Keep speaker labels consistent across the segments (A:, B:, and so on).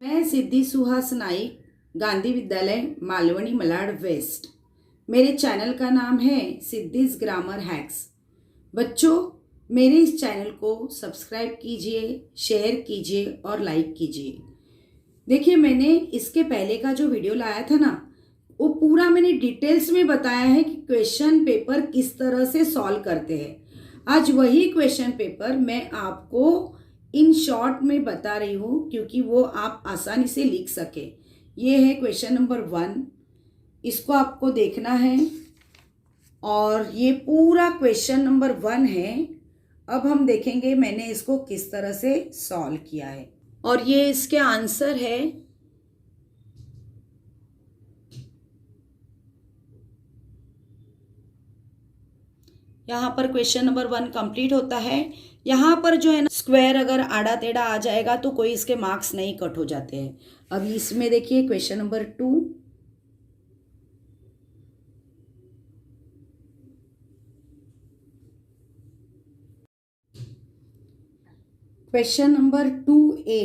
A: मैं सिद्धि सुहास नाइक, गांधी विद्यालय मालवनी मलाड वेस्ट। मेरे चैनल का नाम है सिद्धिस ग्रामर हैक्स। बच्चों, मेरे इस चैनल को सब्सक्राइब कीजिए, शेयर कीजिए और लाइक कीजिए। देखिए, मैंने इसके पहले का जो वीडियो लाया था ना, वो पूरा मैंने डिटेल्स में बताया है कि क्वेश्चन पेपर किस तरह से सॉल्व करते हैं। आज वही क्वेश्चन पेपर मैं आपको इन शॉर्ट में बता रही हूँ, क्योंकि वो आप आसानी से लिख सके। ये है क्वेश्चन नंबर 1, इसको आपको देखना है और ये पूरा क्वेश्चन नंबर 1 है। अब हम देखेंगे मैंने इसको किस तरह से सॉल्व किया है और ये इसके आंसर है। यहाँ पर क्वेश्चन नंबर 1 कंप्लीट होता है। यहाँ पर जो है ना, स्क्वायर अगर आड़ा टेढ़ा आ जाएगा तो कोई इसके मार्क्स नहीं कट हो जाते हैं। अब इसमें देखिए question number 2, question number 2A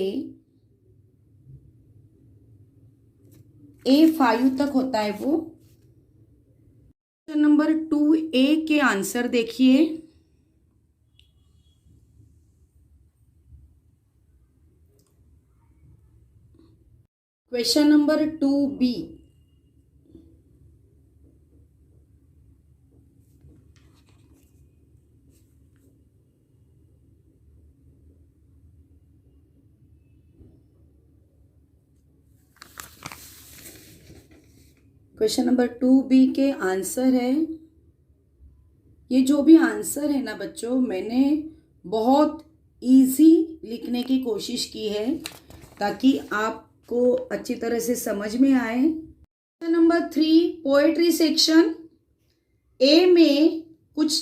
A: 5 तक होता है वो। क्वेश्चन नंबर 2A के आंसर देखिए। Question number 2B, question number 2B के आंसर है। ये जो भी आंसर है ना बच्चों, मैंने बहुत इजी लिखने की कोशिश की है ताकि आपको अच्छी तरह से समझ में आए। Question number 3 poetry section. A में कुछ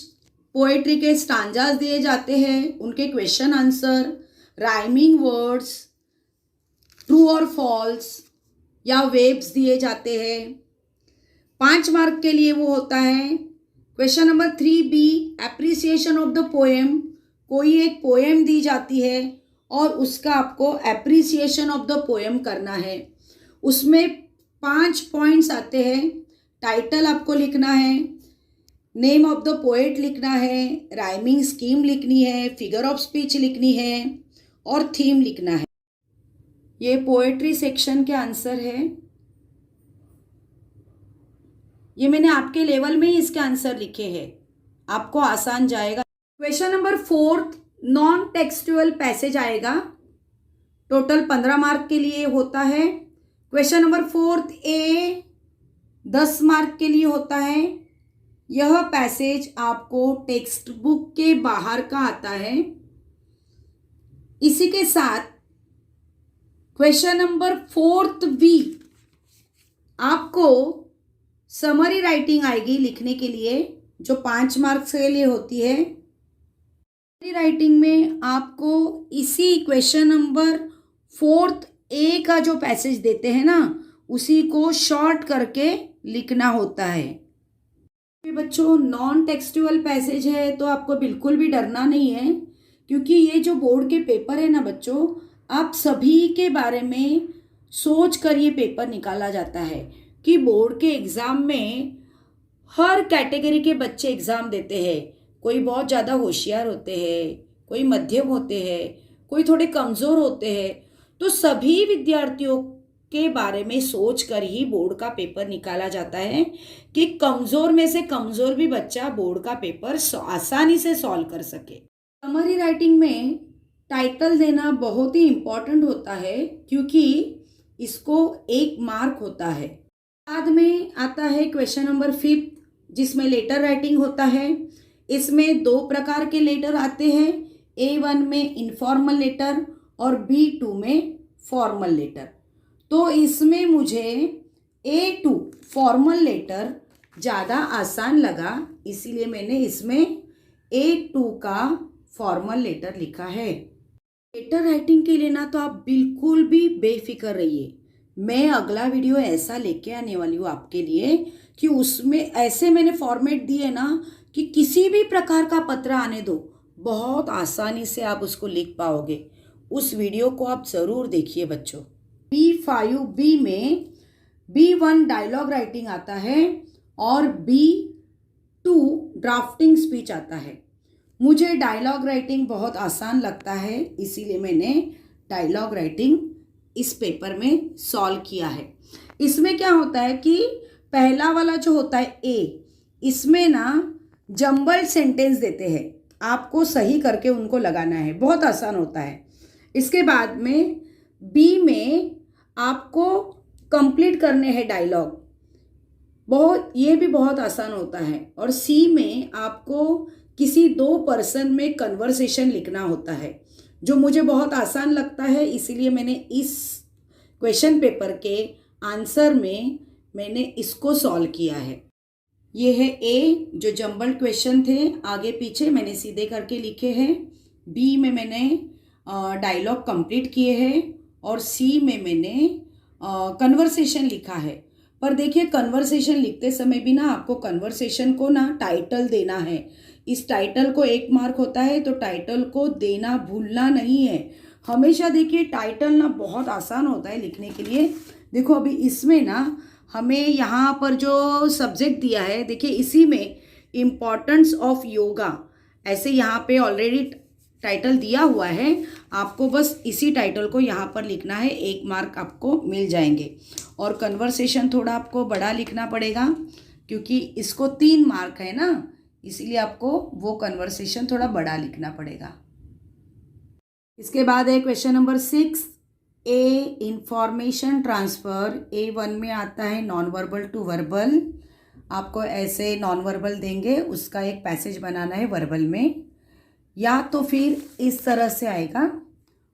A: पोएट्री के स्टांजास दिए जाते हैं, उनके question answer, rhyming words, true और फॉल्स या वेब्स दिए जाते हैं। 5 मार्क के लिए वो होता है। Question number 3B appreciation of the poem. कोई एक पोएम दी जाती है और उसका आपको एप्रिसिएशन ऑफ द पोएम करना है। उसमें 5 पॉइंट्स आते हैं। टाइटल आपको लिखना है, नेम ऑफ द पोएट लिखना है, राइमिंग स्कीम लिखनी है, फिगर ऑफ स्पीच लिखनी है और थीम लिखना है। ये पोएट्री सेक्शन के आंसर है। ये मैंने आपके लेवल में ही इसके आंसर लिखे हैं, आपको आसान जाएगा। Question number 4 non textual passage आएगा। टोटल 15 मार्क के लिए होता है। क्वेश्चन नंबर 4A 10 मार्क के लिए होता है। यह पैसेज आपको टेक्स्ट बुक के बाहर का आता है। इसी के साथ क्वेश्चन नंबर 4B आपको समरी राइटिंग आएगी लिखने के लिए, जो 5 मार्क्स के लिए होती है। समरी राइटिंग में आपको इसी क्वेश्चन नंबर 4A का जो पैसेज देते हैं ना, उसी को शॉर्ट करके लिखना होता है। बच्चों, नॉन टेक्सचुअल पैसेज है तो आपको बिल्कुल भी डरना नहीं है, क्योंकि ये जो बोर्ड के पेपर है ना बच्चों, आप सभी के बारे में सोच कर ये पेपर निकाला जाता है कि बोर्ड के एग्ज़ाम में हर कैटेगरी के बच्चे एग्ज़ाम देते हैं। कोई बहुत ज़्यादा होशियार होते हैं, कोई मध्यम होते हैं, कोई थोड़े कमज़ोर होते हैं। तो सभी विद्यार्थियों के बारे में सोच कर ही बोर्ड का पेपर निकाला जाता है कि कमज़ोर में से कमज़ोर भी बच्चा बोर्ड का पेपर आसानी से सॉल्व कर सके। समरी राइटिंग में टाइटल देना बहुत ही इम्पॉर्टेंट होता है, क्योंकि इसको 1 मार्क होता है। बाद में आता है क्वेश्चन नंबर 5, जिसमें लेटर राइटिंग होता है। इसमें 2 प्रकार के लेटर आते हैं, A1 में इनफॉर्मल लेटर और B2 में फॉर्मल लेटर। तो इसमें मुझे A2 फॉर्मल लेटर ज़्यादा आसान लगा, इसीलिए मैंने इसमें A2 का फॉर्मल लेटर लिखा है। लेटर राइटिंग के लिए ना तो आप बिल्कुल भी बेफिक्र रहिए। मैं अगला वीडियो ऐसा लेके आने वाली हूँ आपके लिए कि उसमें ऐसे मैंने फॉर्मेट दिए ना कि किसी भी प्रकार का पत्र आने दो, बहुत आसानी से आप उसको लिख पाओगे। उस वीडियो को आप ज़रूर देखिए बच्चों। B5B में B1 डायलॉग राइटिंग आता है और B2 ड्राफ्टिंग स्पीच आता है। मुझे डायलॉग राइटिंग बहुत आसान लगता है, इसीलिए मैंने डायलॉग राइटिंग इस पेपर में सॉल्व किया है। इसमें क्या होता है कि पहला वाला जो होता है ए, इसमें ना जंबल्ड सेंटेंस देते हैं, आपको सही करके उनको लगाना है, बहुत आसान होता है। इसके बाद में बी में आपको कंप्लीट करने हैं डायलॉग, ये भी बहुत आसान होता है। और सी में आपको किसी दो पर्सन में कन्वर्सेशन लिखना होता है, जो मुझे बहुत आसान लगता है, इसीलिए मैंने इस क्वेश्चन पेपर के आंसर में मैंने इसको सॉल्व किया है। ये है ए, जो जंबल्ड क्वेश्चन थे आगे पीछे मैंने सीधे करके लिखे हैं। बी में मैंने डायलॉग कंप्लीट किए हैं और सी में मैंने कन्वर्सेशन लिखा है। पर देखिए, कन्वर्सेशन लिखते समय भी ना आपको कन्वर्सेशन को ना टाइटल देना है। इस टाइटल को 1 मार्क होता है, तो टाइटल को देना भूलना नहीं है हमेशा। देखिए, टाइटल ना बहुत आसान होता है लिखने के लिए। देखो अभी इसमें ना हमें यहाँ पर जो सब्जेक्ट दिया है, देखिए इसी में इम्पॉर्टेंस ऑफ योगा, ऐसे यहाँ पे ऑलरेडी टाइटल दिया हुआ है। आपको बस इसी टाइटल को यहाँ पर लिखना है, 1 मार्क आपको मिल जाएंगे। और कन्वर्सेशन थोड़ा आपको बड़ा लिखना पड़ेगा, क्योंकि इसको 3 मार्क है ना, इसीलिए आपको वो कन्वर्सेशन थोड़ा बड़ा लिखना पड़ेगा। इसके बाद है क्वेश्चन नंबर 6, ए इंफॉर्मेशन ट्रांसफ़र। A1 में आता है नॉन वर्बल टू वर्बल। आपको ऐसे नॉन वर्बल देंगे, उसका एक पैसेज बनाना है वर्बल में, या तो फिर इस तरह से आएगा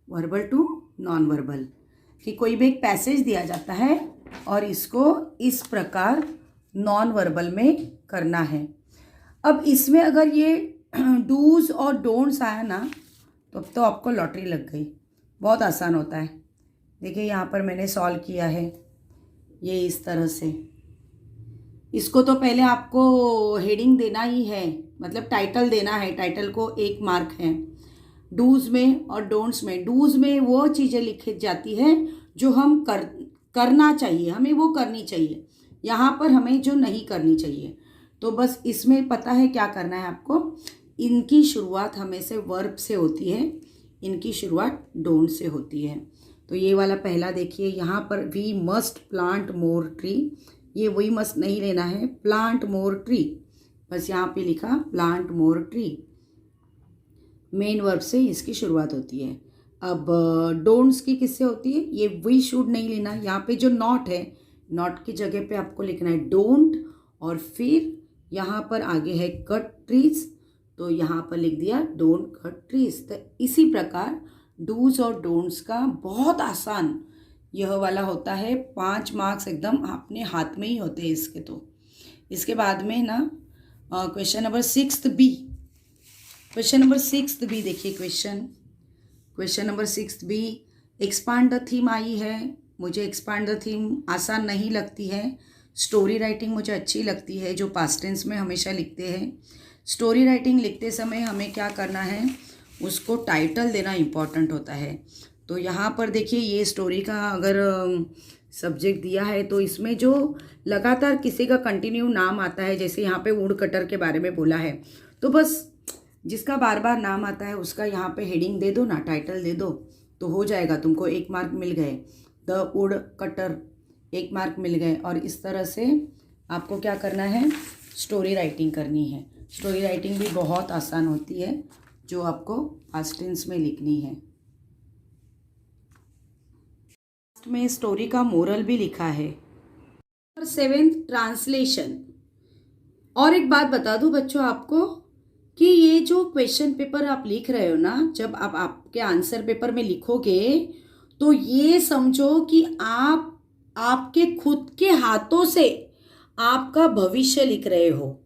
A: वर्बल टू नॉन वर्बल, कि कोई भी एक पैसेज दिया जाता है और इसको इस प्रकार नॉन वर्बल में करना है। अब इसमें अगर ये डूज और डोंट्स आया ना, तो आपको लॉटरी लग गई। बहुत आसान होता है। देखिए यहाँ पर मैंने सॉल्व किया है, ये इस तरह से। इसको तो पहले आपको हेडिंग देना ही है, मतलब टाइटल देना है, टाइटल को 1 मार्क है। डूज में और डोंट्स में, डूज में वो चीज़ें लिखी जाती है जो हम करना चाहिए, हमें वो करनी चाहिए। यहाँ पर हमें जो नहीं करनी चाहिए, तो बस इसमें पता है क्या करना है आपको। इनकी शुरुआत हमेशा वर्ब से होती है, इनकी शुरुआत डोंट से होती है। तो ये वाला पहला देखिए, यहाँ पर we must plant more tree, ये वी मस्ट नहीं लेना है, प्लांट मोर ट्री, बस यहाँ पे लिखा plant more tree. Main verb से इसकी शुरुआत होती है। अब डोंट्स की किससे होती है, ये वी शुड नहीं लेना। यहाँ पे जो नॉट है, नॉट की जगह पे आपको लिखना है डोंट, और फिर यहाँ पर आगे है कट ट्रीज, तो यहाँ पर लिख दिया डोंट कट ट्रीज। तो इसी प्रकार डूज और डोंट्स का बहुत आसान यह वाला होता है। 5 मार्क्स एकदम अपने हाथ में ही होते हैं इसके। तो इसके बाद में ना question number 6 B, question number 6 B देखिए, question number 6 B, expand the theme आई है। मुझे एक्सपांड द थीम आसान नहीं लगती है। स्टोरी राइटिंग मुझे अच्छी लगती है, जो पास्ट टेंस में हमेशा लिखते हैं। स्टोरी राइटिंग लिखते समय हमें क्या करना है, उसको टाइटल देना इम्पॉर्टेंट होता है। तो यहाँ पर देखिए, ये स्टोरी का अगर सब्जेक्ट दिया है, तो इसमें जो लगातार किसी का कंटिन्यू नाम आता है, जैसे यहाँ पे वुड कटर के बारे में बोला है, तो बस जिसका बार बार नाम आता है उसका यहाँ पे हेडिंग दे दो ना, टाइटल दे दो, तो हो जाएगा। तुमको 1 मार्क मिल गए। द वुड कटर 1 मार्क मिल गए। और इस तरह से आपको क्या करना है, स्टोरी राइटिंग करनी है। स्टोरी राइटिंग भी बहुत आसान होती है, जो आपको पास्ट टेंस में लिखनी है। में स्टोरी का मोरल भी लिखा है। 7 ट्रांसलेशन। और एक बात बता दूं बच्चों आपको, कि ये जो क्वेश्चन पेपर आप लिख रहे हो ना, जब आप आपके आंसर पेपर में लिखोगे, तो ये समझो कि आप आपके खुद के हाथों से आपका भविष्य लिख रहे हो।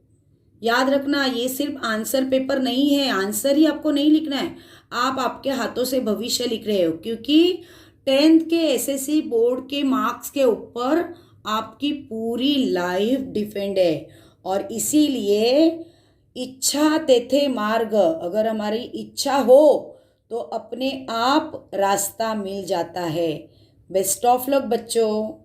A: याद रखना, ये सिर्फ आंसर पेपर नहीं है, आंसर ही आपको नहीं लिखना है, आप आपके हाथों से भविष्य लिख रहे हो। क्योंकि 10th के एसएससी बोर्ड के मार्क्स के ऊपर आपकी पूरी लाइफ डिपेंड है। और इसीलिए इच्छा तेथे मार्ग, अगर हमारी इच्छा हो तो अपने आप रास्ता मिल जाता है। बेस्ट ऑफ लक बच्चों।